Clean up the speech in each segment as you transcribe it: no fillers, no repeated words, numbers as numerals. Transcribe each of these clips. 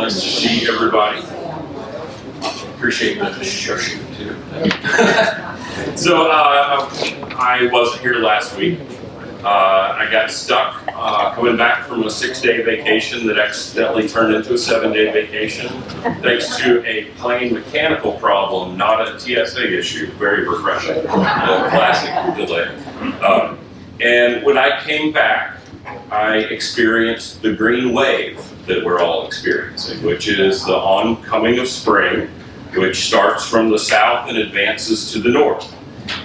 Nice to see everybody. Appreciate the shushing too. So I wasn't here last week. I got stuck coming back from a 6-day vacation that accidentally turned into a 7-day vacation, thanks to a plain mechanical problem, not a TSA issue. Very refreshing. The classic delay. And when I came back, I experienced the green wave that we're all experiencing, which is the oncoming of spring, which starts from the south and advances to the north.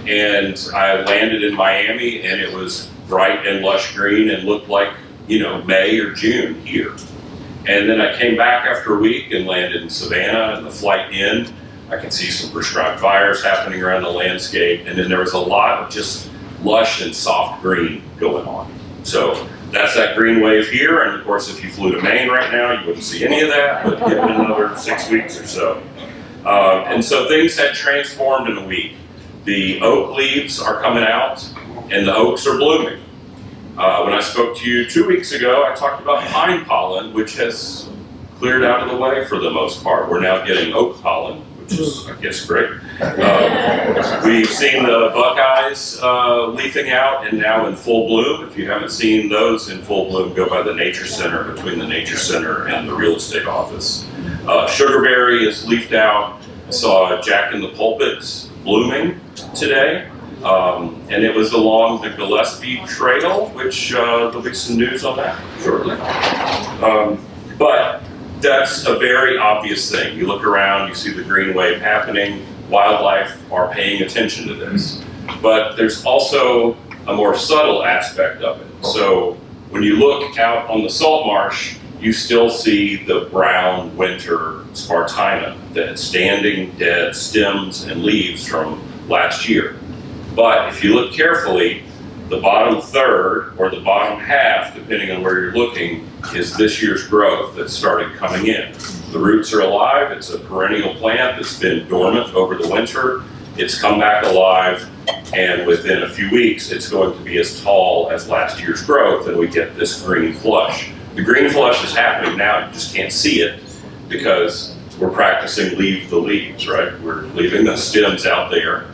And I landed in Miami, and it was bright and lush green and looked like, you know, May or June here. And then I came back after a week and landed in Savannah, and the flight in, I could see some prescribed fires happening around the landscape, and then there was a lot of just lush and soft green going on. So that's that green wave here, and of course if you flew to Maine right now, you wouldn't see any of that, but give it another 6 weeks or so. And so things had transformed in a week. The oak leaves are coming out, and the oaks are blooming. When I spoke to you 2 weeks ago, I talked about pine pollen, which has cleared out of the way for the most part. We're now getting oak pollen, which is, I guess, great. We've seen the buckeyes leafing out and now in full bloom. If you haven't seen those in full bloom, go by the Nature Center, between the Nature Center and the real estate office. Sugarberry is leafed out. I saw Jack in the Pulpit blooming today. And it was along the Gillespie Trail, which there'll be some news on that shortly. But that's a very obvious thing. You look around, you see the green wave happening. Wildlife are paying attention to this. But there's also a more subtle aspect of it. So when you look out on the salt marsh, you still see the brown winter spartina, that standing dead stems and leaves from last year. But if you look carefully, the bottom third or the bottom half, depending on where you're looking, is this year's growth that started coming in. The roots are alive. It's a perennial plant that's been dormant over the winter. It's come back alive, and within a few weeks, it's going to be as tall as last year's growth, and we get this green flush. The green flush is happening now. You just can't see it because we're practicing leave the leaves, right? We're leaving the stems out there.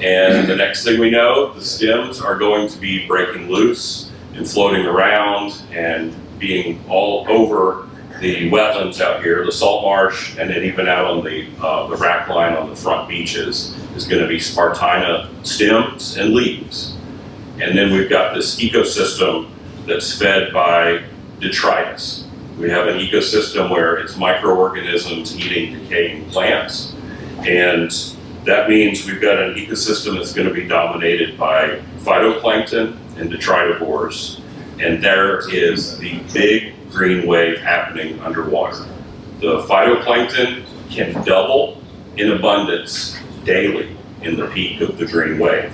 And the next thing we know, the stems are going to be breaking loose and floating around and being all over the wetlands out here, the salt marsh, and then even out on the rack line on the front beaches is going to be spartina stems and leaves. And then we've got this ecosystem that's fed by detritus. We have an ecosystem where it's microorganisms eating decaying plants, and that means we've got an ecosystem that's going to be dominated by phytoplankton and detritivores, and there is the big green wave happening underwater. The phytoplankton can double in abundance daily in the peak of the green wave.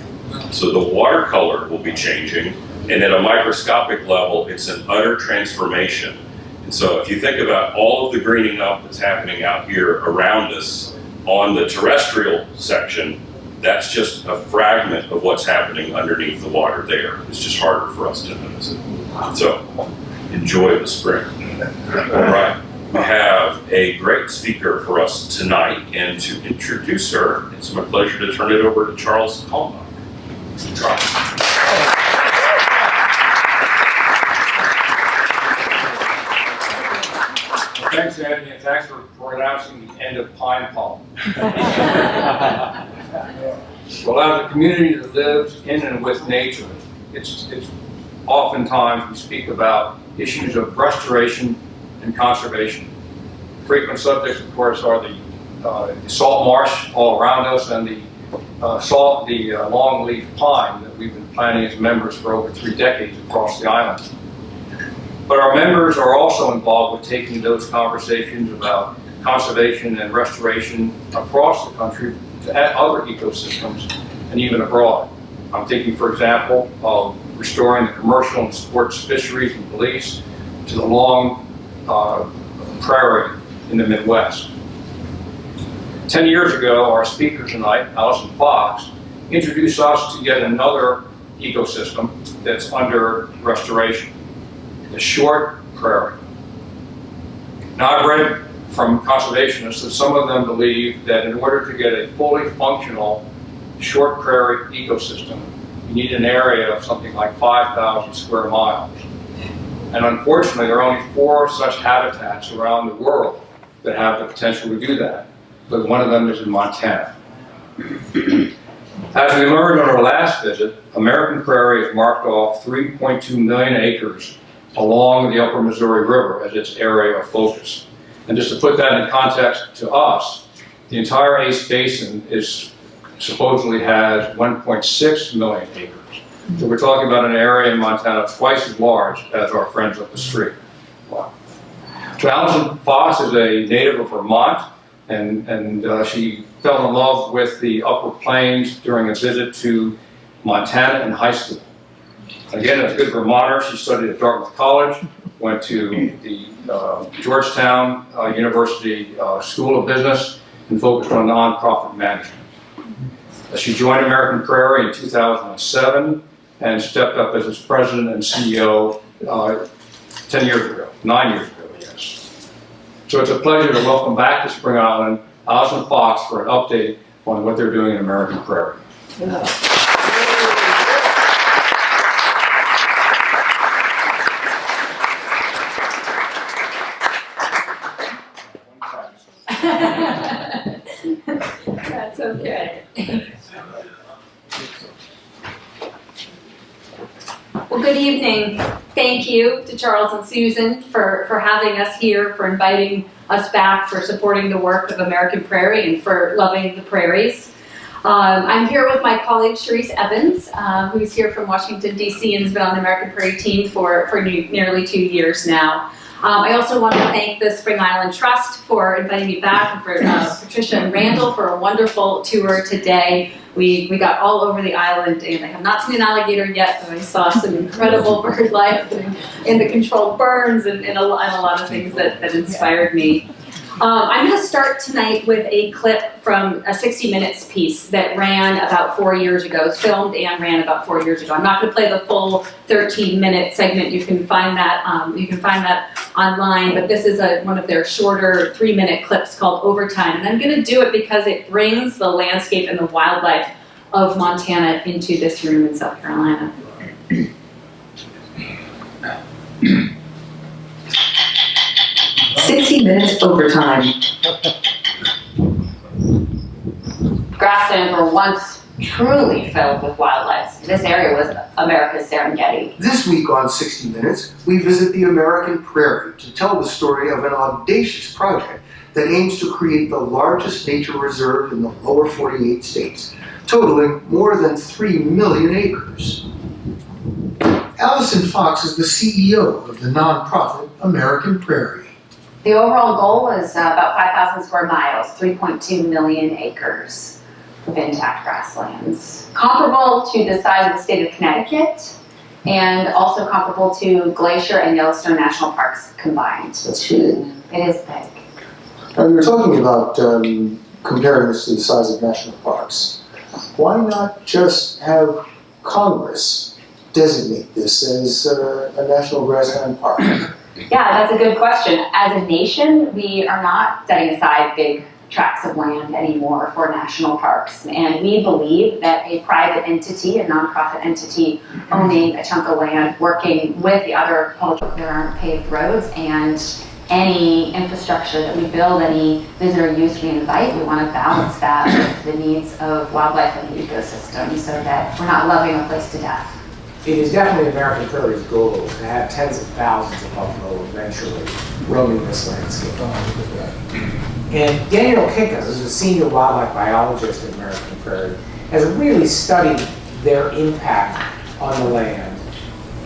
So the water color will be changing, and at a microscopic level, it's an utter transformation. And so if you think about all of the greening up that's happening out here around us, on the terrestrial section, that's just a fragment of what's happening underneath the water there. It's just harder for us to notice it. So, enjoy the spring. All right, we have a great speaker for us tonight, and to introduce her, it's my pleasure to turn it over to Charles Kalmbach. Charles. Thanks, Andy, and thanks for pronouncing the end of pine pollen. Well, as a community that lives in and with nature, it's oftentimes we speak about issues of restoration and conservation. Frequent subjects, of course, are the salt marsh all around us and the longleaf pine that we've been planting as members for over 3 decades across the island. But our members are also involved with taking those conversations about conservation and restoration across the country to other ecosystems and even abroad. I'm thinking, for example, of restoring the commercial and sports fisheries and police to the long prairie in the Midwest. 10 years ago, our speaker tonight, Allison Fox, introduced us to yet another ecosystem that's under restoration. The short prairie. Now, I've read from conservationists that some of them believe that in order to get a fully functional short prairie ecosystem, you need an area of something like 5,000 square miles. And unfortunately, there are only 4 such habitats around the world that have the potential to do that. But one of them is in Montana. As we learned on our last visit, American Prairie has marked off 3.2 million acres along the Upper Missouri River as its area of focus. And just to put that in context to us, the entire Ace Basin supposedly has 1.6 million acres. So we're talking about an area in Montana twice as large as our friends up the street. Wow. So Allison Fox is a native of Vermont, and she fell in love with the Upper Plains during a visit to Montana in high school. Again, as a good Vermonter, she studied at Dartmouth College, went to the Georgetown University School of Business, and focused on nonprofit management. She joined American Prairie in 2007 and stepped up as its president and CEO 9 years ago, I guess. So it's a pleasure to welcome back to Spring Island Allison Fox for an update on what they're doing in American Prairie. Yeah. That's okay. Well, good evening. Thank you to Charles and Susan for having us here, for inviting us back, for supporting the work of American Prairie, and for loving the prairies. I'm here with my colleague, Sharice Evans, who's here from Washington, D.C. and has been on the American Prairie team for nearly 2 years now. I also want to thank the Spring Island Trust for inviting me back, and for Patricia and Randall for a wonderful tour today. We got all over the island, and I have not seen an alligator yet, but I saw some incredible bird life in the controlled burns and a lot of things that inspired me. I'm going to start tonight with a clip from a 60 Minutes piece that ran about 4 years ago. It's filmed and ran about 4 years ago. I'm not going to play the full 13-minute segment. You can find that online. But this is one of their shorter 3-minute clips called Overtime. And I'm going to do it because it brings the landscape and the wildlife of Montana into this room in South Carolina. 60 Minutes Overtime. Grasslands were once truly filled with wildlife. This area was America's Serengeti. This week on 60 Minutes, we visit the American Prairie to tell the story of an audacious project that aims to create the largest nature reserve in the lower 48 states, totaling more than 3 million acres. Allison Fox is the CEO of the nonprofit American Prairie. The overall goal was about 5,000 square miles, 3.2 million acres of intact grasslands. Comparable to the size of the state of Connecticut, and also comparable to Glacier and Yellowstone National Parks combined. That's big. It is big. Now, we were talking about comparing this to the size of national parks. Why not just have Congress designate this as a national grassland park? Yeah, that's a good question. As a nation, we are not setting aside big tracts of land anymore for national parks. And we believe that a private entity, a nonprofit entity, owning a chunk of land, working with the other public, there aren't paved roads, and any infrastructure that we build, any visitor use we invite, we want to balance that with the needs of wildlife and the ecosystem so that we're not loving a place to death. It is definitely American Prairie's goal to have tens of thousands of buffalo eventually roaming this landscape. And Daniel Kinka, who's a senior wildlife biologist at American Prairie, has really studied their impact on the land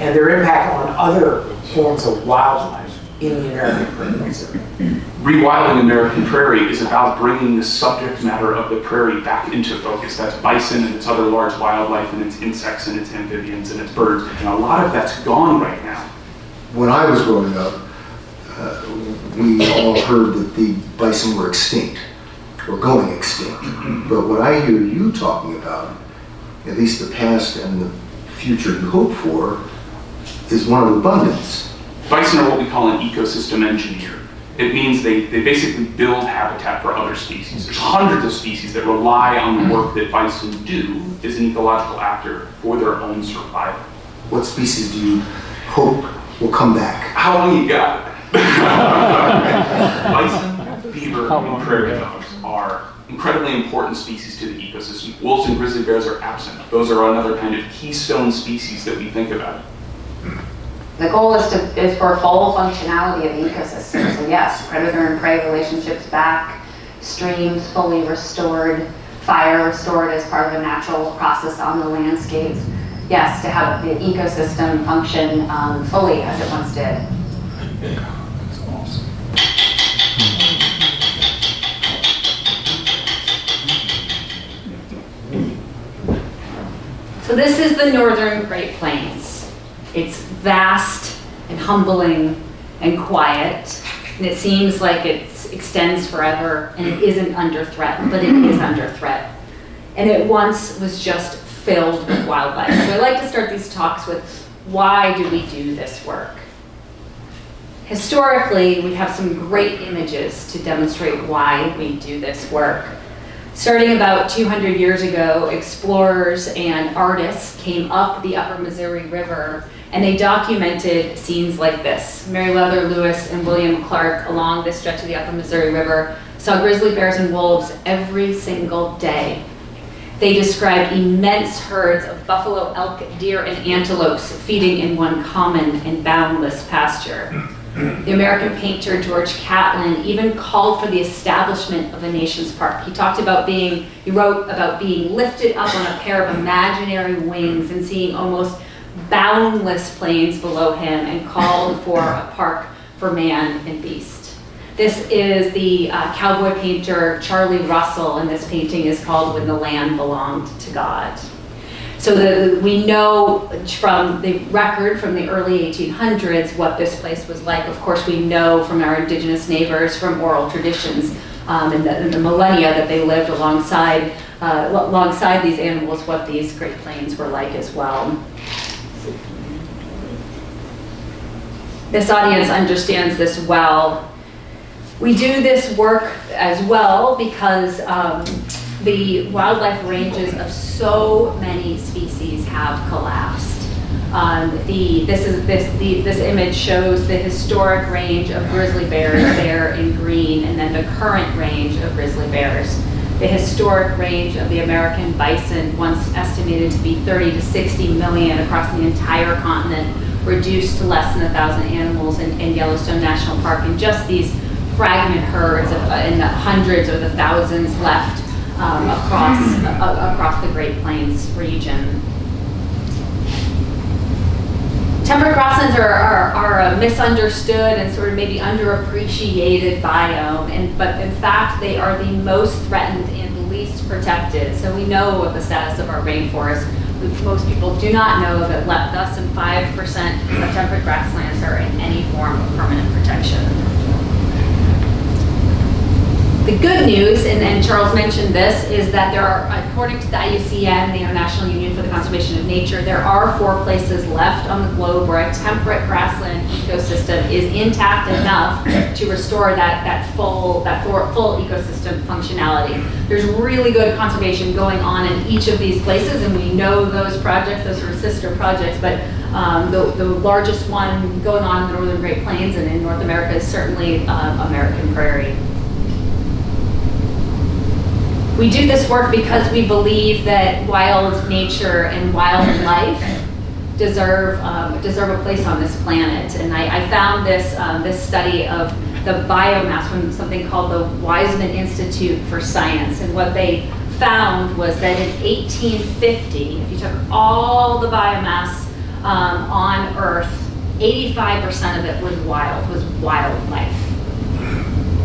and their impact on other forms of wildlife in the American Prairie Reserve. Rewilding American Prairie is about bringing the subject matter of the prairie back into focus. That's bison and its other large wildlife and its insects and its amphibians and its birds. And a lot of that's gone right now. When I was growing up, we all heard that the bison were extinct, or going extinct. But what I hear you talking about, at least the past and the future you hope for, is one of abundance. Bison are what we call an ecosystem engineer. It means they basically build habitat for other species. There's hundreds of species that rely on the work that bison do as an ecological actor for their own survival. What species do you hope will come back? How long you got? Bison, beaver, and prairie dogs are incredibly important species to the ecosystem. Wolves and grizzly bears are absent. Those are another kind of keystone species that we think about. The goal is for full functionality of the ecosystem. So yes, predator and prey relationships back, streams fully restored, fire restored as part of a natural process on the landscape. Yes, to have the ecosystem function fully as it once did. That's awesome. So this is the northern Great Plains. It's vast and humbling and quiet, and it seems like it extends forever, and it isn't under threat, but it is under threat. And it once was just filled with wildlife. So I like to start these talks with, why do we do this work? Historically, we have some great images to demonstrate why we do this work. Starting about 200 years ago, explorers and artists came up the upper Missouri River, and they documented scenes like this. Meriwether Lewis and William Clark along this stretch of the upper Missouri River saw grizzly bears and wolves every single day. They described immense herds of buffalo, elk, deer, and antelopes feeding in one common and boundless pasture. The American painter George Catlin even called for the establishment of a nation's park. He wrote about being lifted up on a pair of imaginary wings and seeing almost boundless plains below him, and called for a park for man and beast. This is the cowboy painter Charlie Russell, and this painting is called When the Land Belonged to God. So we know from the record from the early 1800s what this place was like. Of course, we know from our indigenous neighbors, from oral traditions, in the millennia that they lived alongside these animals, what these Great Plains were like as well. This audience understands this well. We do this work as well because the wildlife ranges of so many species have collapsed. This image shows the historic range of grizzly bears there in green, and then the current range of grizzly bears. The historic range of the American bison, once estimated to be 30 to 60 million across the entire continent, reduced to less than 1,000 animals in Yellowstone National Park, and just these fragment herds in the hundreds or the thousands left across the Great Plains region. Temperate grasslands are a misunderstood and sort of maybe underappreciated biome, but in fact they are the most threatened and least protected. So we know what the status of our rainforest. Most people do not know that less than 5% of temperate grasslands are in any form of permanent protection. The good news, and Charles mentioned this, is that there are, according to the IUCN, the International Union for the Conservation of Nature, there are 4 places left on the globe where a temperate grassland ecosystem is intact enough to restore that full ecosystem functionality. There's really good conservation going on in each of these places, and we know those projects, those are sister projects, but the largest one going on in the Northern Great Plains and in North America is certainly American Prairie. We do this work because we believe that wild nature and wildlife deserve a place on this planet. And I found this study of the biomass from something called the Weizmann Institute for Science. And what they found was that in 1850, if you took all the biomass on Earth, 85% of it was wildlife.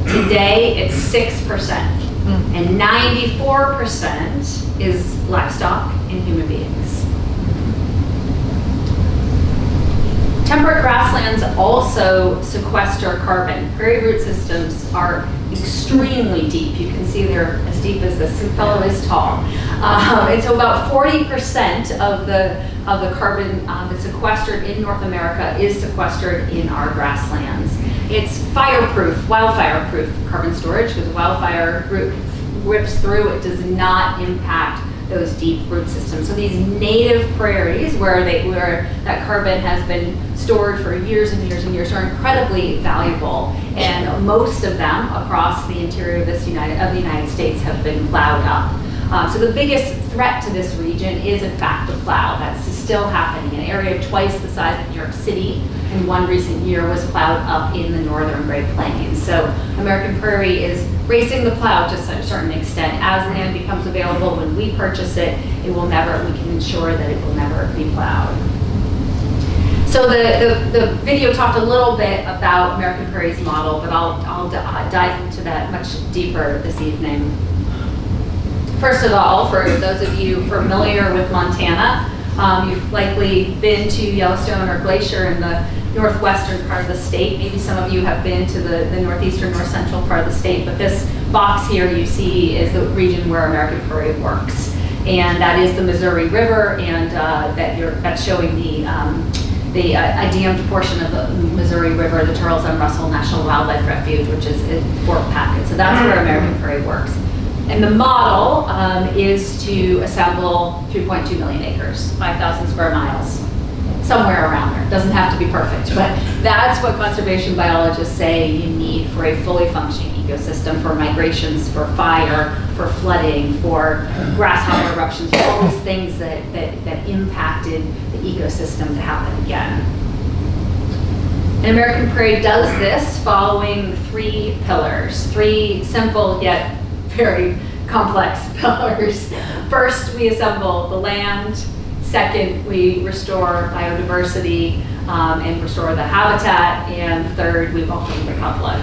Today, it's 6%. And 94% is livestock and human beings. Temperate grasslands also sequester carbon. Prairie root systems are extremely deep. You can see they're as deep as this fellow is tall. And so about 40% of the carbon that's sequestered in North America is sequestered in our grasslands. It's fireproof, wildfire-proof carbon storage, because wildfire rips through, it does not impact those deep root systems. So these native prairies where that carbon has been stored for years and years and years are incredibly valuable, and most of them across the interior of the United States have been plowed up. So the biggest threat to this region is in fact the plow. That's still happening. An area twice the size of New York City in one recent year was plowed up in the northern Great Plains. So American Prairie is racing the plow to a certain extent. As land becomes available, when we purchase it, we can ensure that it will never be plowed. So the video talked a little bit about American Prairie's model, but I'll dive into that much deeper this evening. First of all, for those of you familiar with Montana, you've likely been to Yellowstone or Glacier in the northwestern part of the state. Maybe some of you have been to the northeastern, north central part of the state, but this box here you see is the region where American Prairie works. And that is the Missouri River, and that's showing the dammed portion of the Missouri River, the Charles M. Russell National Wildlife Refuge, which is in Fort Packard. So that's where American Prairie works. And the model is to assemble 3.2 million acres, 5,000 square miles, somewhere around there. It doesn't have to be perfect, but that's what conservation biologists say you need for a fully functioning ecosystem, for migrations, for fire, for flooding, for grasshopper eruptions, for all these things that impacted the ecosystem to happen again. And American Prairie does this following three pillars, three simple yet very complex pillars. First, we assemble the land. Second, we restore biodiversity and restore the habitat. And third, we welcome the public.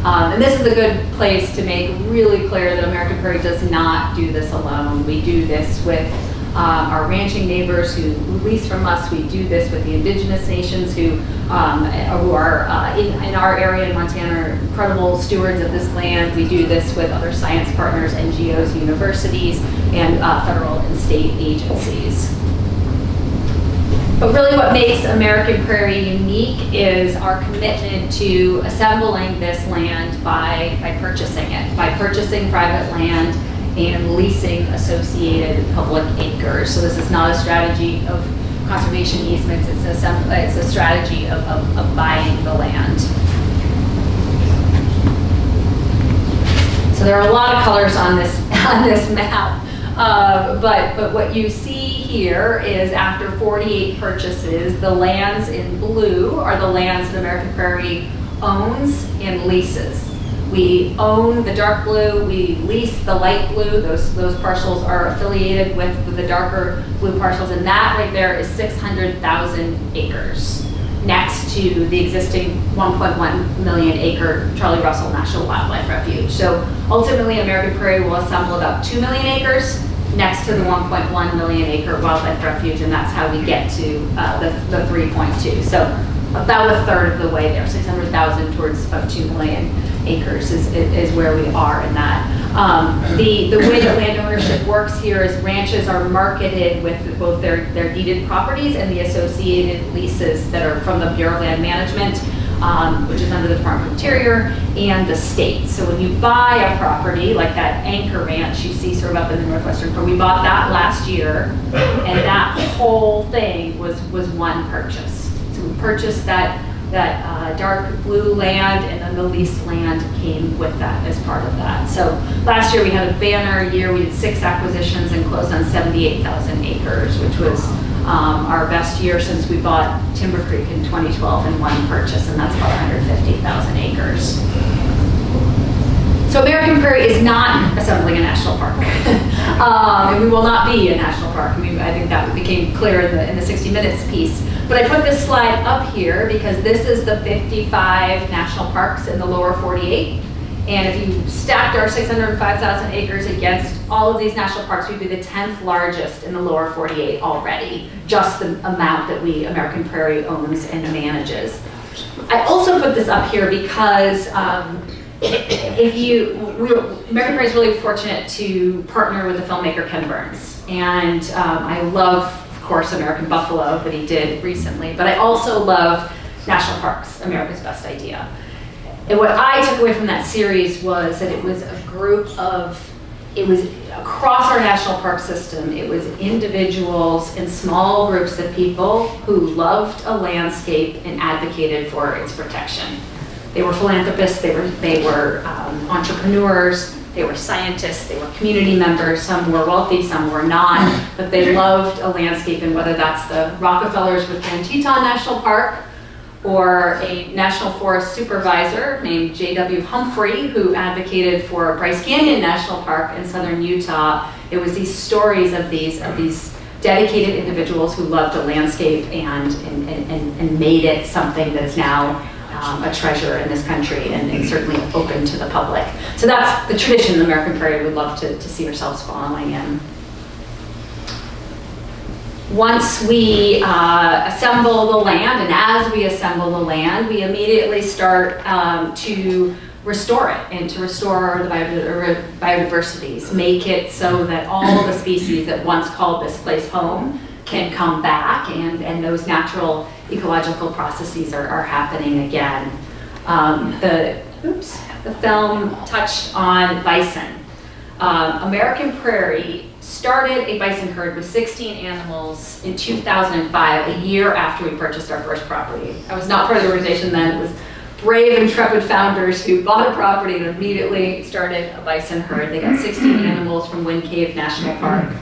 And this is a good place to make really clear that American Prairie does not do this alone. We do this with our ranching neighbors who lease from us. We do this with the indigenous nations who are in our area in Montana are incredible stewards of this land. We do this with other science partners, NGOs, universities, and federal and state agencies. But really what makes American Prairie unique is our commitment to assembling this land by purchasing it, by purchasing private land and leasing associated public acres. So this is not a strategy of conservation easements, it's a strategy of buying the land. So there are a lot of colors on this map, but what you see here is after 48 purchases, the lands in blue are the lands that American Prairie owns and leases. We own the dark blue, we lease the light blue. Those parcels are affiliated with the darker blue parcels, and that right there is 600,000 acres next to the existing 1.1 million acre Charlie Russell National Wildlife Refuge. So ultimately, American Prairie will assemble about 2 million acres next to the 1.1 million acre wildlife refuge, and that's how we get to the 3.2. So about a third of the way there, 600,000 towards about 2 million acres is where we are in that. The way that land ownership works here is ranches are marketed with both their deeded properties and the associated leases that are from the Bureau of Land Management, which is under the Department of Interior, and the state. So when you buy a property like that Anchor Ranch you see sort of up in the northwestern part, we bought that last year, and that whole thing was one purchase. So we purchased that dark blue land, and then the leased land came with that as part of that. So last year we had a banner year. We did 6 acquisitions and closed on 78,000 acres, which was our best year since we bought Timber Creek in 2012 in one purchase, and that's about 150,000 acres. So American Prairie is not assembling a national park. And we will not be a national park. I mean, I think that became clear in the 60 Minutes piece. But I put this slide up here because this is the 55 national parks in the lower 48. And if you stacked our 605,000 acres against all of these national parks, we'd be the 10th largest in the lower 48 already, just the amount that American Prairie owns and manages. I also put this up here because American Prairie is really fortunate to partner with the filmmaker Ken Burns. And I love, of course, American Buffalo that he did recently, but I also love National Parks, America's Best Idea. And what I took away from that series was that it was a group of, it was across our national park system, it was individuals and small groups of people who loved a landscape and advocated for its protection. They were philanthropists, they were entrepreneurs, they were scientists, they were community members, some were wealthy, some were not, but they loved a landscape, and whether that's the Rockefellers with Grand Teton National Park, or a National Forest supervisor named J.W. Humphrey, who advocated for Bryce Canyon National Park in southern Utah. It was these stories of these dedicated individuals who loved a landscape and made it something that is now a treasure in this country and certainly open to the public. So that's the tradition the American Prairie would love to see ourselves following in. Once we assemble the land, and as we assemble the land, we immediately start to restore it and to restore the biodiversities, make it so that all the species that once called this place home can come back, and those natural ecological processes are happening again. The film touched on bison. American Prairie started a bison herd with 16 animals in 2005, a year after we purchased our first property. I was not part of the organization then. It was brave, intrepid founders who bought a property and immediately started a bison herd. They got 16 animals from Wind Cave National Park.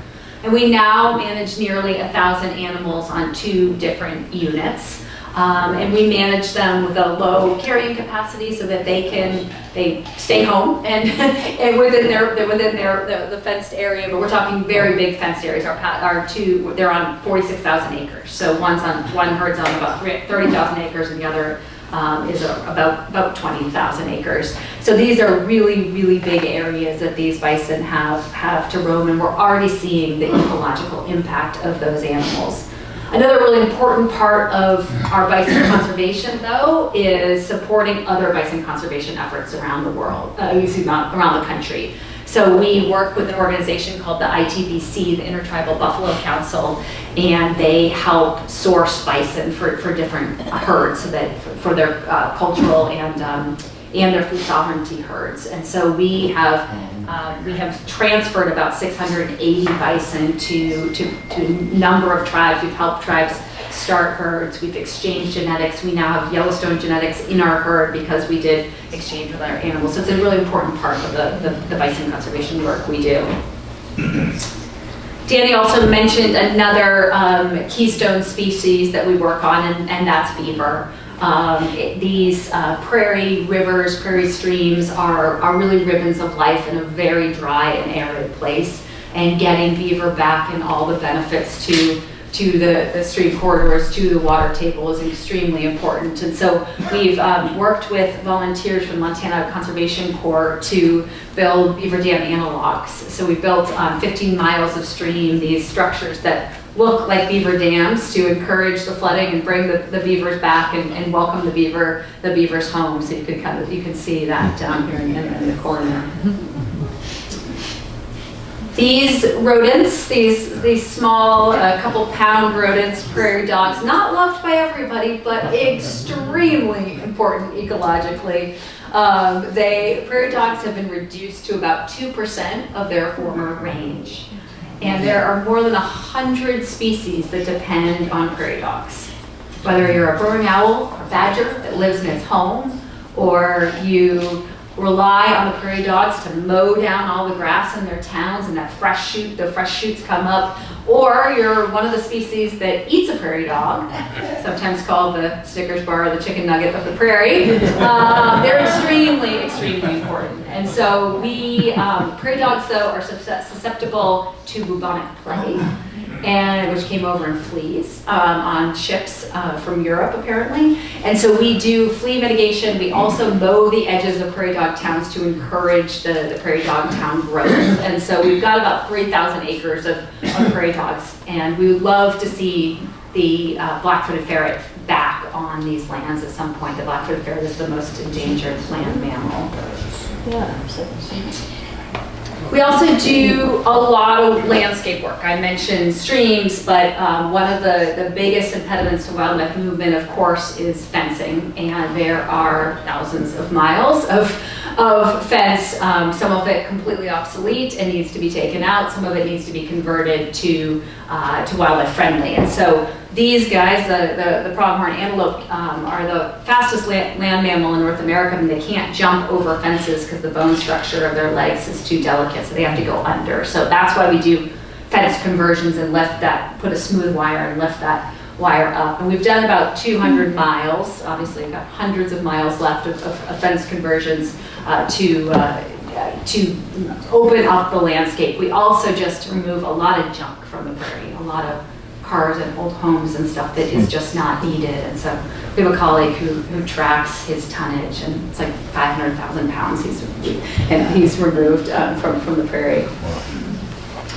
And we now manage nearly 1,000 animals on 2 different units. And we manage them with a low carrying capacity so that they stay home and within the fenced area. But we're talking very big fenced areas. They're on 46,000 acres. So one herd's on about 30,000 acres, and the other is about 20,000 acres. So these are really, really big areas that these bison have to roam, and we're already seeing the ecological impact of those animals. Another really important part of our bison conservation, though, is supporting other bison conservation efforts around the world, around the country. So we work with an organization called the ITBC, the Intertribal Buffalo Council, and they help source bison for different herds, so that for their cultural and their food sovereignty herds. And so we have transferred about 680 bison to a number of tribes. We've helped tribes start herds. We've exchanged genetics. We now have Yellowstone genetics in our herd because we did exchange with our animals. So it's a really important part of the bison conservation work we do. Danny also mentioned another keystone species that we work on, and that's beaver. These prairie rivers, prairie streams are really ribbons of life in a very dry and arid place, and getting beaver back and all the benefits to the stream corridors, to the water table is extremely important. And so we've worked with volunteers from Montana Conservation Corps to build beaver dam analogs. So we built 15 miles of stream, these structures that look like beaver dams to encourage the flooding and bring the beavers back and welcome the beavers home. So you can see that down here in the corner. These rodents, these small, couple pound rodents, prairie dogs, not loved by everybody, but extremely important ecologically. Prairie dogs have been reduced to about 2% of their former range. And there are more than 100 species that depend on prairie dogs. Whether you're a burrowing owl or badger that lives in its home, or you rely on the prairie dogs to mow down all the grass in their towns and the fresh shoots come up, or you're one of the species that eats a prairie dog, sometimes called the Snickers bar or the chicken nugget of the prairie. They're extremely, extremely important. And so prairie dogs, though, are susceptible to bubonic plague, which came over in fleas on ships from Europe, apparently. And so we do flea mitigation. We also mow the edges of prairie dog towns to encourage the prairie dog town growth. And so we've got about 3,000 acres of prairie dogs, and we would love to see the black-footed ferret back on these lands at some point. The black-footed ferret is the most endangered land mammal. Yeah. We also do a lot of landscape work. I mentioned streams, but one of the biggest impediments to wildlife movement, of course, is fencing. And there are thousands of miles of fence, some of it completely obsolete and needs to be taken out. Some of it needs to be converted to wildlife friendly. And so these guys, the pronghorn antelope, are the fastest land mammal in North America, and they can't jump over fences because the bone structure of their legs is too delicate, so they have to go under. So that's why we do fence conversions and put a smooth wire and lift that wire up. And we've done about 200 miles. Obviously, we've got hundreds of miles left of fence conversions to open up the landscape. We also just remove a lot of junk from the prairie, a lot of cars and old homes and stuff that is just not needed. And so we have a colleague who tracks his tonnage, and it's like 500,000 pounds he's removed from the prairie.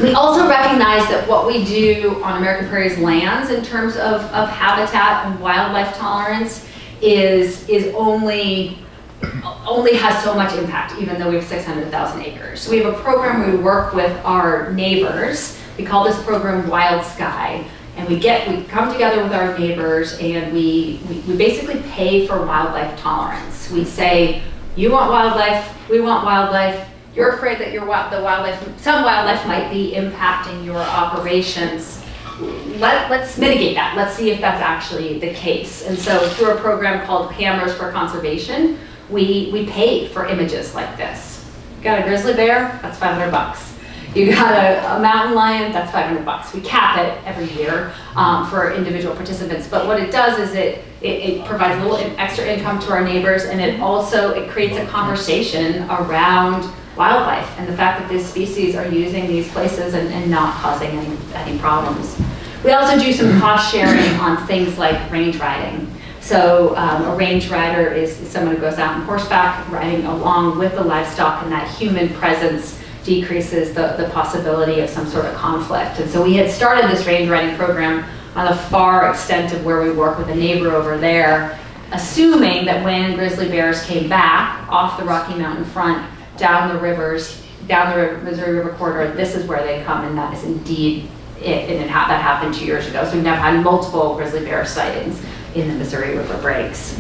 We also recognize that what we do on American Prairie's lands in terms of habitat and wildlife tolerance is only has so much impact, even though we have 600,000 acres. So we have a program where we work with our neighbors. We call this program Wild Sky. And we come together with our neighbors, and we basically pay for wildlife tolerance. We say, you want wildlife, we want wildlife. You're afraid that some wildlife might be impacting your operations. Let's mitigate that. Let's see if that's actually the case. And so through a program called Hammers for Conservation, we pay for images like this. You got a grizzly bear? That's $500. You got a mountain lion, that's $500. We cap it every year for individual participants. But what it does is it provides a little extra income to our neighbors, and it creates a conversation around wildlife and the fact that these species are using these places and not causing any problems. We also do some cost sharing on things like range riding. So a range rider is someone who goes out on horseback riding along with the livestock, and that human presence decreases the possibility of some sort of conflict. And so we had started this range riding program on the far extent of where we work with a neighbor over there, assuming that when grizzly bears came back off the Rocky Mountain front, down the Missouri River corridor, this is where they come, and that is indeed it. And that happened 2 years ago. So we've now had multiple grizzly bear sightings in the Missouri River breaks.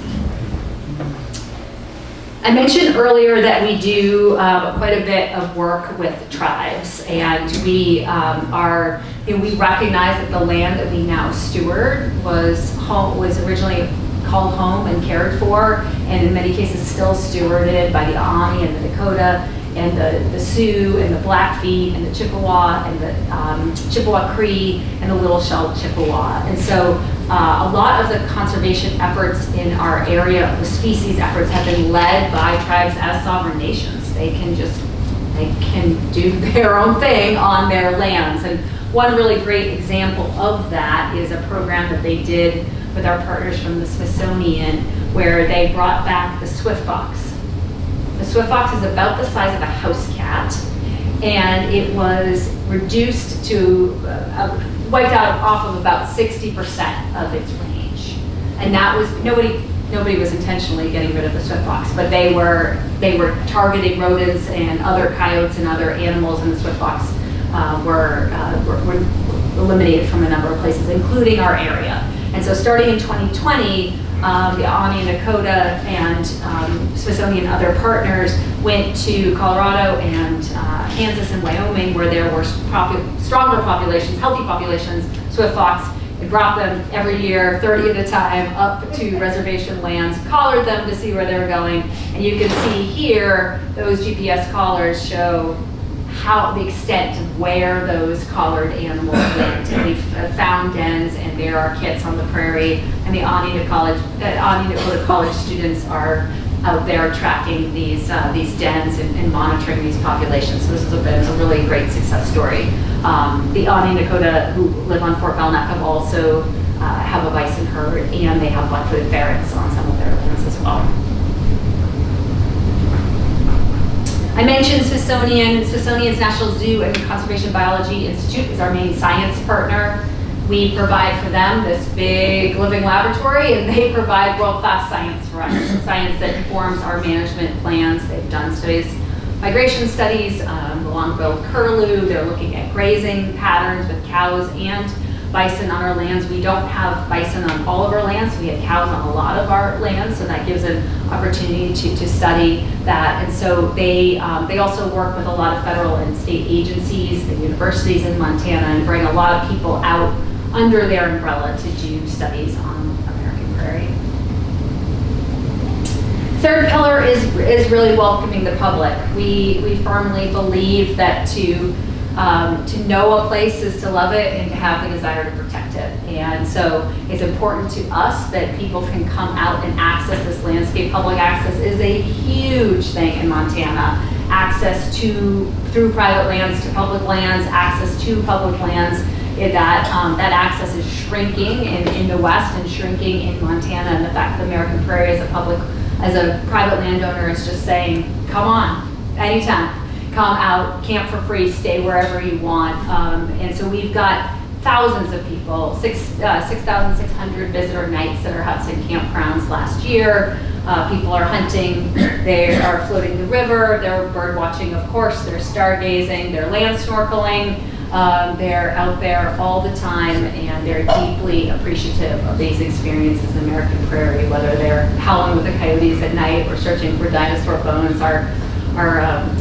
I mentioned earlier that we do quite a bit of work with tribes, and we recognize that the land that we now steward was originally called home and cared for, and in many cases still stewarded by the Ami and the Dakota and the Sioux and the Blackfeet and the Chippewa and the Chippewa Cree and the Little-shelled Chippewa. And so a lot of the conservation efforts in our area, the species efforts, have been led by tribes as sovereign nations. They can do their own thing on their lands. And one really great example of that is a program that they did with our partners from the Smithsonian, where they brought back the swift fox. The swift fox is about the size of a house cat, and it was reduced to, wiped out off of about 60% of its range. And that was, nobody was intentionally getting rid of the swift fox, but they were targeting rodents and other coyotes and other animals, and the swift fox were eliminated from a number of places, including our area. And so starting in 2020, the Ani and Dakota and Smithsonian and other partners went to Colorado and Kansas and Wyoming, where there were stronger populations, healthy populations, swift fox, and brought them every year, 30 at a time, up to reservation lands, collared them to see where they were going. And you can see here, those GPS collars show the extent of where those collared animals went. And we've found dens, and there are kits on the prairie, and the Ani Dakota College students are out there tracking these dens and monitoring these populations. So this has been a really great success story. The Ani Dakota who live on Fort Belknap have also have a bison herd, and they have black-footed ferrets on some of their lands as well. I mentioned Smithsonian. Smithsonian's National Zoo and Conservation Biology Institute is our main science partner. We provide for them this big living laboratory, and they provide world-class science for us, science that informs our management plans. They've done studies migration studies, the long-billed curlew. They're looking at grazing patterns with cows and bison on our lands. We don't have bison on all of our lands. We have cows on a lot of our lands, so that gives an opportunity to study that. And so they also work with a lot of federal and state agencies, the universities in Montana, and bring a lot of people out under their umbrella to do studies on American Prairie. Third pillar is really welcoming the public. We firmly believe that to know a place is to love it and to have the desire to protect it. And so it's important to us that people can come out and access this landscape. Public access is a huge thing in Montana. Access through private lands to public lands, access to public lands. That access is shrinking in the West and shrinking in Montana. And the fact that American Prairie as a private landowner is just saying, come on, anytime. Come out, camp for free, stay wherever you want. And so we've got thousands of people, 6,600 visitor nights at our huts and campgrounds last year. People are hunting, they are floating the river, they're bird watching, of course, they're stargazing, they're land snorkeling. They're out there all the time, and they're deeply appreciative of these experiences in American Prairie, whether they're howling with the coyotes at night or searching for dinosaur bones.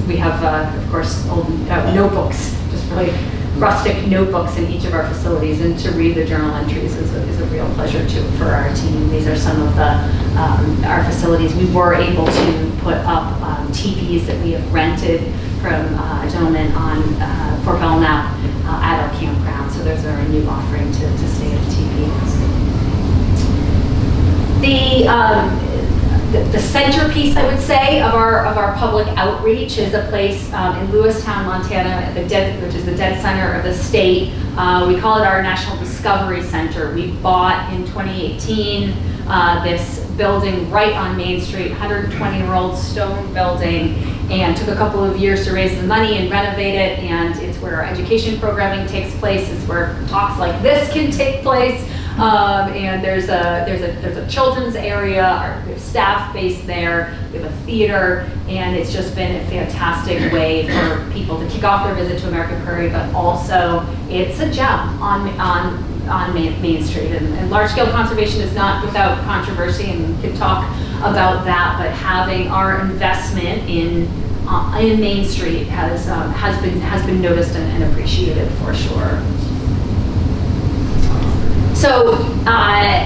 We have, of course, old notebooks, just really rustic notebooks in each of our facilities, and to read the journal entries is a real pleasure for our team. These are some of our facilities. We were able to put up teepees that we have rented from a gentleman on Fort Belknap at our campground. So there's our new offering to stay at the teepees. The centerpiece, I would say, of our public outreach is a place in Lewistown, Montana, which is the dead center of the state. We call it our National Discovery Center. We bought in 2018 this building right on Main Street, 120-year-old stone building, and took a couple of years to raise the money and renovate it. And it's where our education programming takes place. It's where talks like this can take place. And there's a children's area. We have staff based there. We have a theater, and it's just been a fantastic way for people to kick off their visit to American Prairie. But also, it's a gem on Main Street. And large-scale conservation is not without controversy, and we can talk about that. But having our investment in Main Street has been noticed and appreciated for sure. So,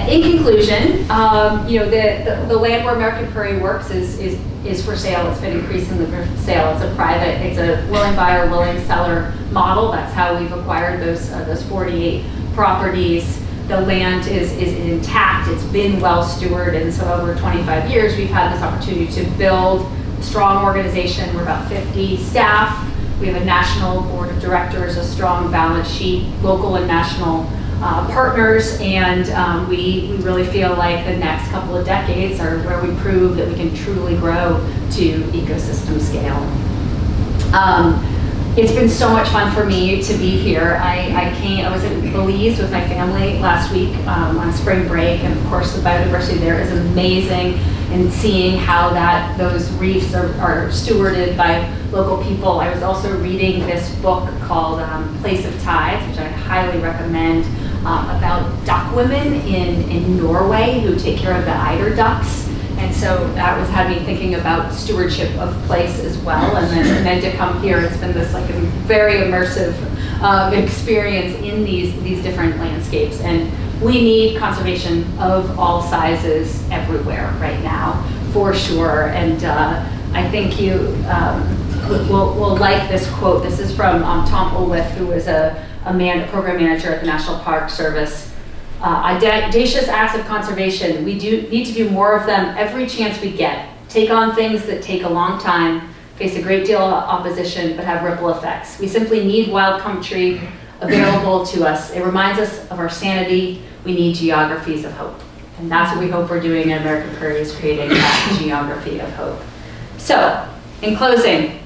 in conclusion, the land where American Prairie works is for sale. It's been increasingly for sale. It's a willing buyer, willing seller model. That's how we've acquired those 48 properties. The land is intact. It's been well stewarded, and so over 25 years, we've had this opportunity to build a strong organization. We're about 50 staff. We have a national board of directors, a strong balance sheet, local and national partners, and we really feel like the next couple of decades are where we prove that we can truly grow to ecosystem scale. It's been so much fun for me to be here. I was in Belize with my family last week on spring break, and of course the biodiversity there is amazing, and seeing how those reefs are stewarded by local people. I was also reading this book called Place of Tides, which I highly recommend, about duck women in Norway who take care of the eider ducks. And so that had me thinking about stewardship of place as well. And then to come here, it's been this like a very immersive experience in these different landscapes. And we need conservation of all sizes everywhere right now, for sure. And I think you will like this quote. This is from Tom Olwiff, who was a program manager at the National Park Service. Audacious acts of conservation. We need to do more of them every chance we get. Take on things that take a long time, face a great deal of opposition, but have ripple effects. We simply need wild country available to us. It reminds us of our sanity. We need geographies of hope. And that's what we hope we're doing at American Prairie, is creating that geography of hope. So, in closing,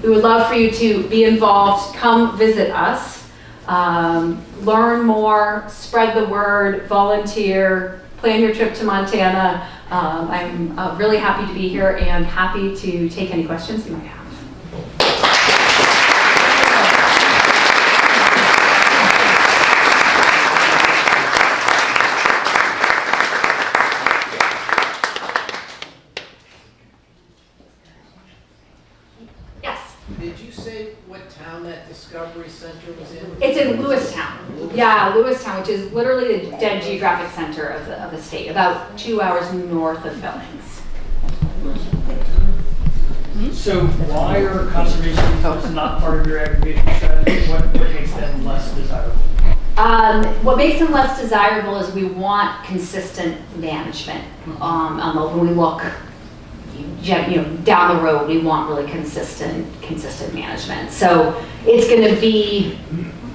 we would love for you to be involved. Come visit us. Learn more, spread the word, volunteer, plan your trip to Montana. I'm really happy to be here and happy to take any questions you might have. It's in Lewistown. Yeah, Lewistown, which is literally the dead geographic center of the state, about 2 hours north of Billings. So why are conservation easements not part of your aggregation strategy? What makes them less desirable? What makes them less desirable is we want consistent management. When we look, down the road, we want really consistent management. So it's going to be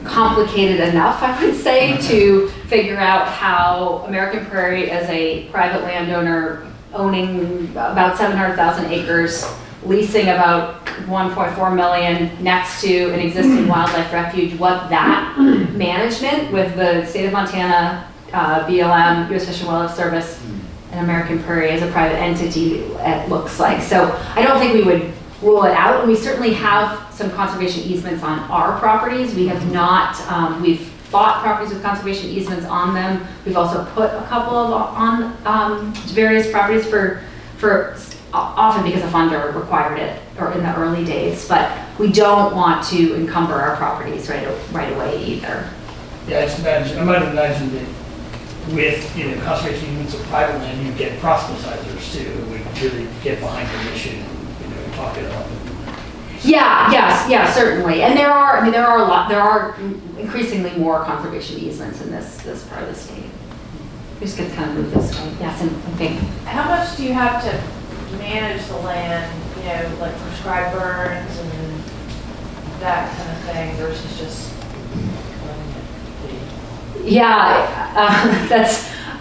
complicated enough, I would say, to figure out how American Prairie, as a private landowner owning about 700,000 acres, leasing about 1.4 million next to an existing wildlife refuge, what that management with the state of Montana, BLM, U.S. Fish and Wildlife Service, and American Prairie as a private entity looks like. So I don't think we would rule it out, and we certainly have some conservation easements on our properties. We have not, we've bought properties with conservation easements on them. We've also put a couple of on various properties for often because a funder required it or in the early days, but we don't want to encumber our properties right away either. Yeah, I might imagine that with conservation easements of private land, you get proselytizers too, who would really get behind your mission and talk it up. Yeah, certainly. And there are increasingly more conservation easements in this part of the state. We're just gonna kind of move this way. Yes, and thank you. How much do you have to manage the land, like prescribed burns and that kind of thing versus just letting it be? Yeah,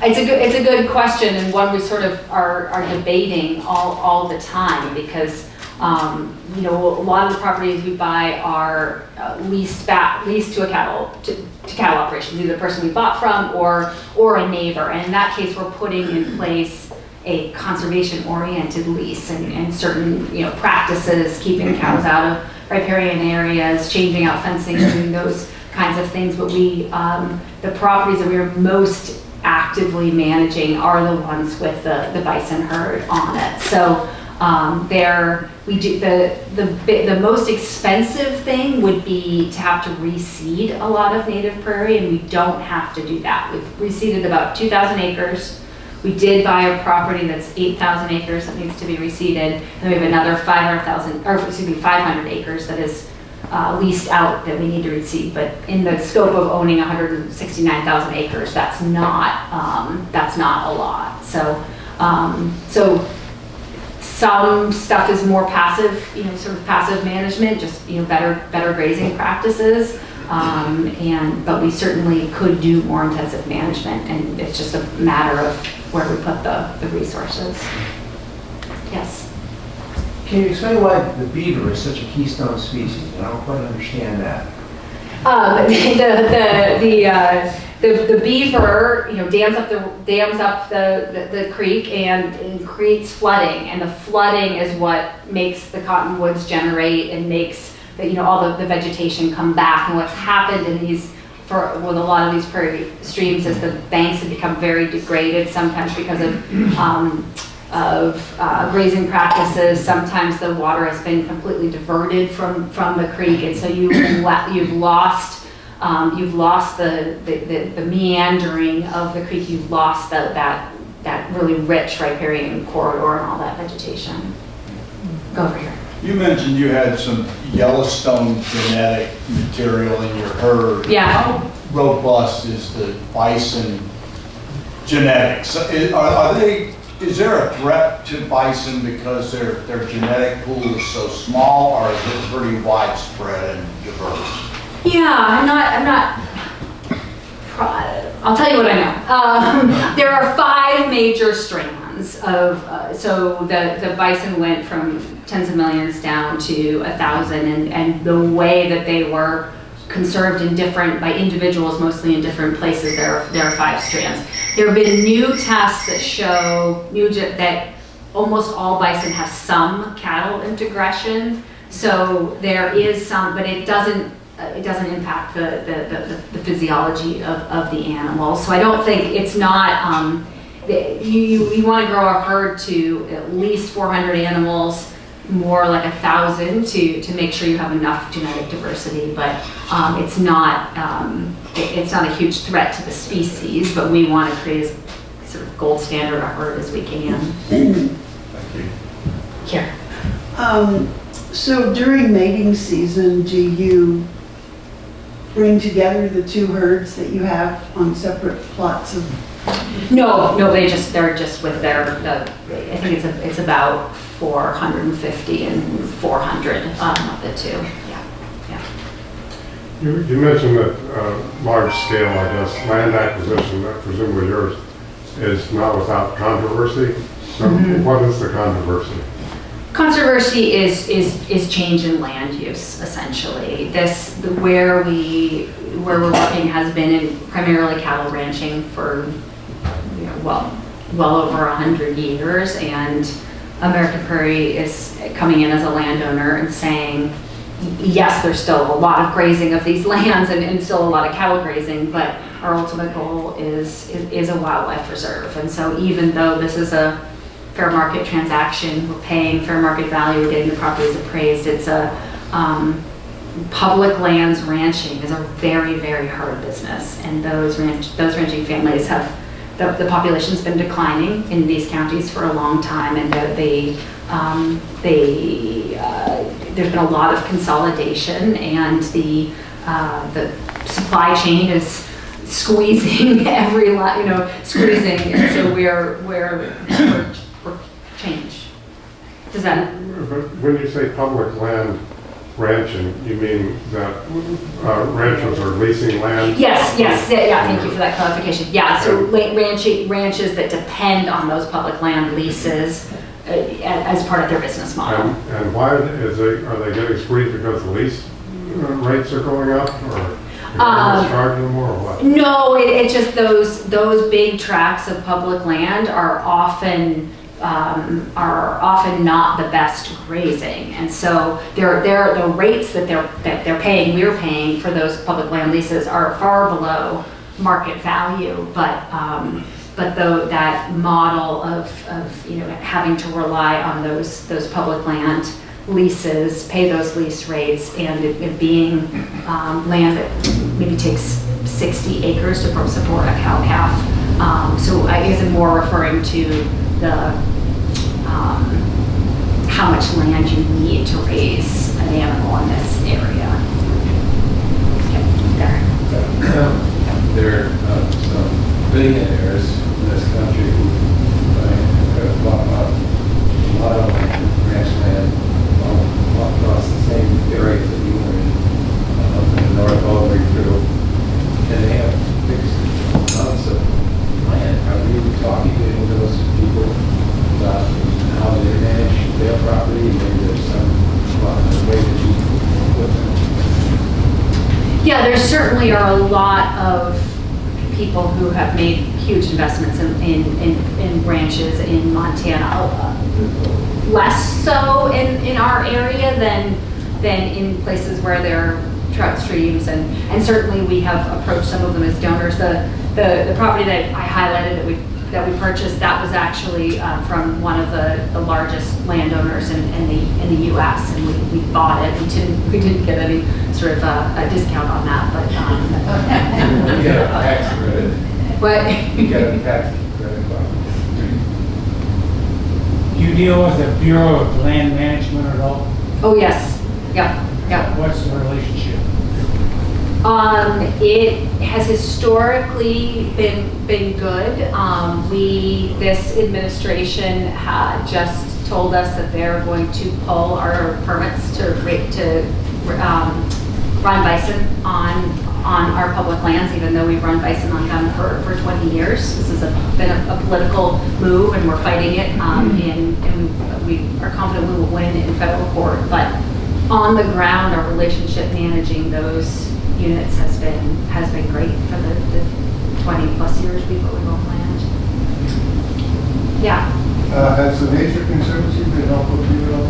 it's a good question, and one we sort of are debating all the time, because a lot of the properties we buy are leased to cattle operations, either the person we bought from or a neighbor. And in that case, we're putting in place a conservation-oriented lease and certain practices, keeping cows out of riparian areas, changing out fencing, doing those kinds of things. But the properties that we are most actively managing are the ones with the bison herd on it. So we do the most expensive thing would be to have to reseed a lot of native prairie, and we don't have to do that. We've reseeded about 2,000 acres. We did buy a property that's 8,000 acres that needs to be reseeded, and we have another 500 acres that is leased out that we need to reseed. But in the scope of owning 169,000 acres, that's not a lot. So some stuff is more passive, sort of passive management, just better grazing practices. But we certainly could do more intensive management, and it's just a matter of where we put the resources. Yes. Can you explain why the beaver is such a keystone species? I don't quite understand that. The beaver, dams up the creek and creates flooding, and the flooding is what makes the cottonwoods generate and makes all the vegetation come back. And what's happened with a lot of these prairie streams is the banks have become very degraded, sometimes because of grazing practices. Sometimes the water has been completely diverted from the creek, and so you've lost the meandering of the creek. You've lost that really rich riparian corridor and all that vegetation. Go over here. You mentioned you had some Yellowstone genetic material in your herd. Yeah. How robust is the bison genetics? Is there a threat to bison because their genetic pool is so small, or is it pretty widespread and diverse? Yeah, I'll tell you what I know. There are 5 major strands of, so the bison went from tens of millions down to 1,000, and the way that they were conserved by individuals, mostly in different places, there are 5 strands. There have been new tests that show that almost all bison have some cattle integration. So there is some, but it doesn't impact the physiology of the animal. So I don't think it's not, you want to grow a herd to at least 400 animals. more like 1,000 to make sure you have enough genetic diversity, but it's not a huge threat to the species, but we want to create as sort of gold standard a herd as we can. Thank you. Here. So during mating season, do you bring together the two herds that you have on separate plots of? No, they're just with I think it's about 450 and 400 of the two. Yeah. You mentioned that large scale, I guess, land acquisition, that presumably yours, is not without controversy. So what is the controversy? Controversy is change in land use, essentially. Where we're working has been in primarily cattle ranching for well over 100 years, and American Prairie is coming in as a landowner and saying, yes, there's still a lot of grazing of these lands and still a lot of cattle grazing, but our ultimate goal is a wildlife reserve. And so even though this is a fair market transaction, we're paying fair market value, we're getting the properties appraised, it's a public lands ranching is a very, very hard business. And those ranching families have, the population's been declining in these counties for a long time, and there's been a lot of consolidation, and the supply chain is squeezing squeezing, and so we're change. Does that? When you say public land ranching, you mean that ranchers are leasing land? Yes, yeah, thank you for that clarification. Yeah, so ranches that depend on those public land leases as part of their business model. And why are they getting squeezed because the lease rates are going up, or the government's charging them more, or what? No, it's just those big tracts of public land are often not the best grazing, and so the rates that they're paying, we're paying for those public land leases are far below market value. But though that model of having to rely on those public land leases, pay those lease rates, and it being land that maybe takes 60 acres to support a cow calf. So I guess I'm more referring to how much land you need to raise an animal in this area. Okay, there. There are some billionaires in this country who have bought up a lot of ranch land all across the same area that you were in, up in the north all the way through, and they have big amounts of land. Are we talking to any of those people about how they manage their property? Maybe there's some way that you put them. Yeah, there certainly are a lot of people who have made huge investments in ranches in Montana. Less so in our area than in places where there are trout streams, and certainly we have approached some of them as donors. The property that I highlighted that we purchased, that was actually from one of the largest landowners in the U.S. and we bought it. We didn't get any sort of a discount on that, but You get a tax credit. What? You get a tax credit. Do you deal with the Bureau of Land Management at all? Oh yes, yeah. What's the relationship? It has historically been good. This administration had just told us that they're going to pull our permits to run bison on our public lands, even though we've run bison on them for 20 years. This has been a political move, and we're fighting it, and we are confident we will win in federal court. But on the ground, our relationship managing those units has been great for the 20 plus years we've owned land. Yeah. Has the Nature Conservancy been helpful to you at all?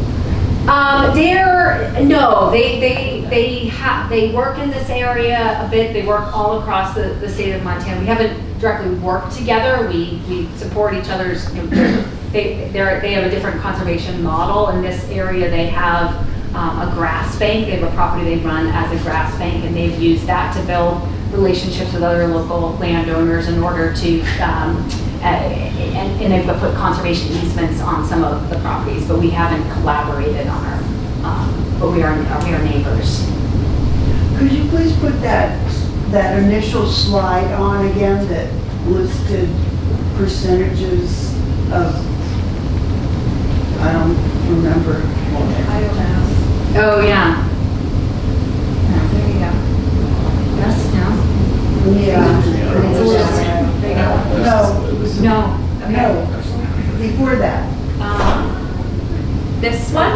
They work in this area a bit. They work all across the state of Montana. We haven't directly worked together. We support each other's. they have a different conservation model. In this area, they have a grass bank. They have a property they run as a grass bank, and they've used that to build relationships with other local landowners in order to, and they've put conservation easements on some of the properties, but we haven't collaborated on our, but we are neighbors. Could you please put that initial slide on again that listed percentages of, I don't remember. I don't know. Oh, yeah. There you go. Yes, no? Yeah. It's a list. There you go. No, it was, No, okay. no, before that. This one?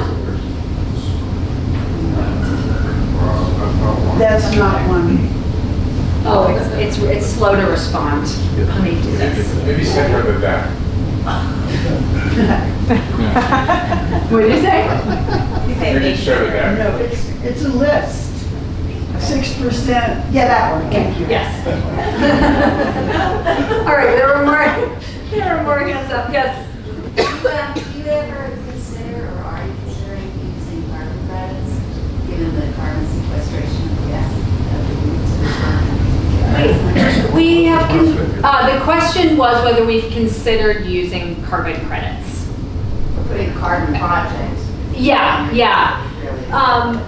That's not one. Oh, it's slow to respond. Let me do this. Maybe send her the deck. What did you say? Maybe show the deck. No, it's a list. 6%, yeah, that one, thank you. Yes. All right, there are more hands up, yes. Do you ever consider, or are you considering using carbon credits, given the carbon sequestration of gas? We have, the question was whether we've considered using carbon credits. Putting carbon project. Yeah, yeah. Really?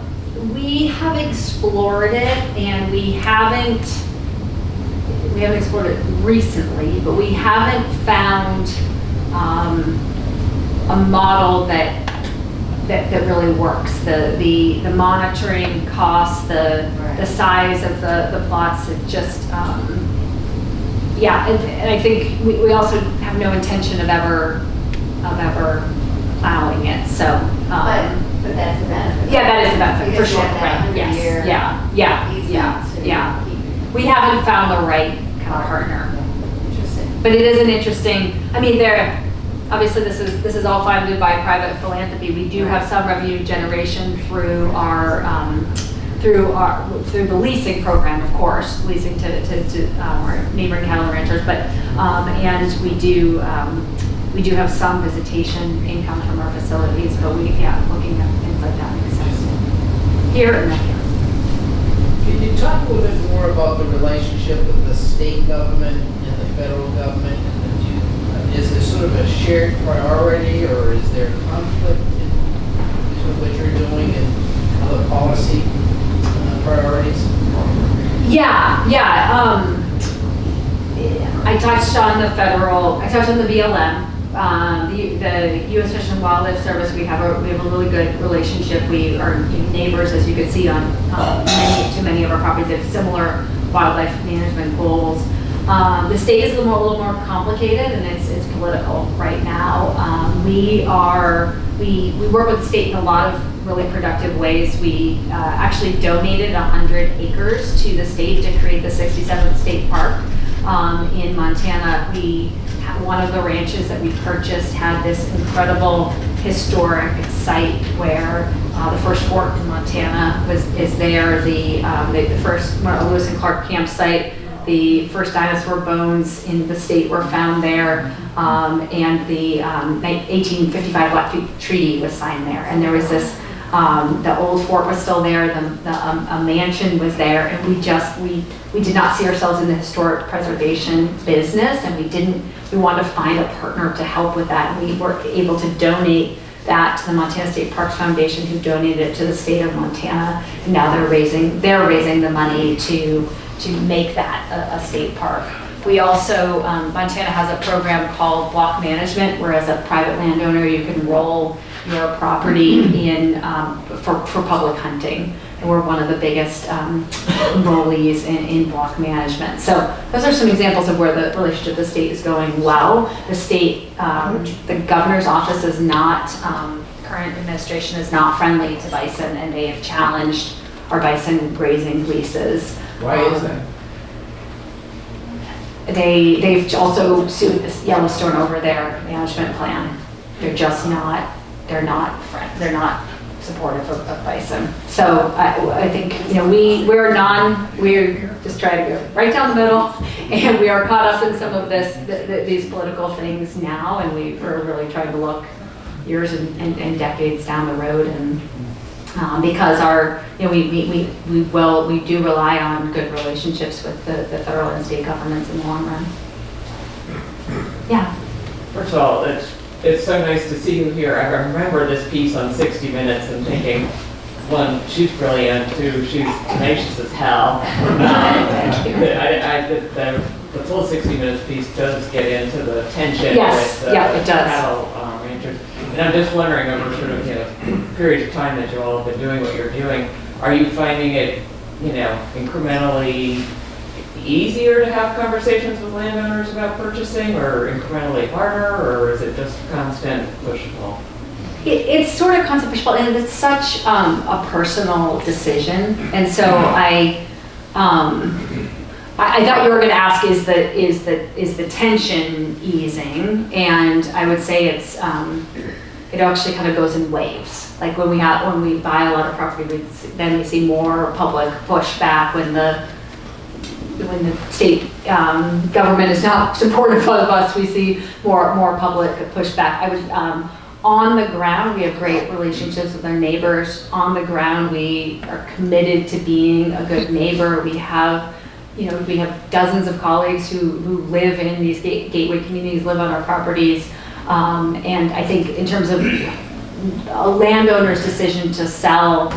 We have explored it, and we haven't explored it recently, but we haven't found a model that really works. The monitoring costs, the size of the plots, it just yeah. And I think we also have no intention of ever plowing it. So. But that's a benefit. Yeah, that is a benefit, for Because sure, you have that right, 100 yes, year yeah. easement to We haven't found the right kind of partner. Interesting. But it is an interesting, I mean, obviously this is all funded by private philanthropy. We do have some revenue generation through through the leasing program, of course, leasing to our neighboring cattle ranchers, but, and we do have some visitation income from our facilities, but looking at things like that makes sense. Here and here. Can you talk a little bit more about the relationship with the state government and the federal government? Is there sort of a shared priority, or is there conflict between what you're doing and other policy priorities? Yeah. I touched on the BLM. The U.S. Fish and Wildlife Service, we have a really good relationship. We are neighbors, as you can see on many of our properties. They have similar wildlife management goals. The state is a little more complicated, and it's political right now. We work with the state in a lot of really productive ways. We actually donated 100 acres to the state to create the 67th State Park in Montana. One of the ranches that we purchased had this incredible historic site where the first fort in Montana is there. The first Lewis and Clark campsite, the first dinosaur bones in the state were found there, and the 1855 Blackfeet Treaty was signed there. And there was this, the old fort was still there, a mansion was there, and we did not see ourselves in the historic preservation business, and we wanted to find a partner to help with that. And we were able to donate that to the Montana State Parks Foundation, who donated it to the state of Montana, and now they're raising the money to make that a state park. We also, Montana has a program called block management, where as a private landowner, you can roll your property in for public hunting. And we're one of the biggest enrollees in block management. So those are some examples of where the relationship with the state is going well. The state, the governor's office is not, current administration is not friendly to bison, and they have challenged our bison grazing leases. Why is that? They've also sued Yellowstone over their management plan. They're just not, they're not supportive of bison. So I think, we're just trying to go right down the middle And we are caught up in some of these political things now, and we're really trying to look years and decades down the road, and because we do rely on good relationships with the federal and state governments in the long run. Yeah. First of all, it's so nice to see you here. I remember this piece on 60 Minutes and thinking, one, she's brilliant, two, she's tenacious as hell. The full 60 Minutes piece does get into the tension Yes, with yeah, it does. cattle ranchers. And I'm just wondering, over sort of period of time that you all have been doing what you're doing, are you finding it, incrementally easier to have conversations with landowners about purchasing, or incrementally harder, or is it just constant push-pull? It's sort of constant push-pull, and it's such a personal decision. And so I thought you were going to ask, is the tension easing? And I would say it actually kind of goes in waves. Like when we buy a lot of property, then we see more public pushback when the state government is not supportive of us. We see more public pushback. On the ground, we have great relationships with our neighbors. On the ground, we are committed to being a good neighbor. We have dozens of colleagues who live in these gateway communities, live on our properties. And I think in terms of a landowner's decision to sell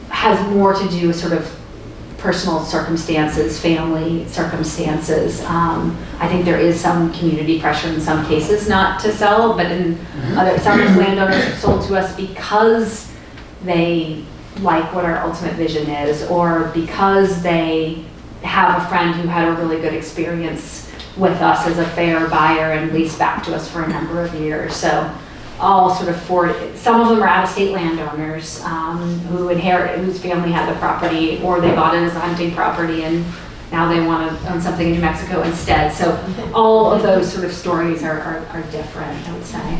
has more to do with sort of personal circumstances, family circumstances. I think there is some community pressure in some cases not to sell, but in some landowners have sold to us because they like what our ultimate vision is, or because they have a friend who had a really good experience with us as a fair buyer and leased back to us for a number of years. So all sort of some of them are out-of-state landowners whose family had the property, or they bought it as a hunting property and now they want to own something in New Mexico instead. So all of those sort of stories are different, I would say.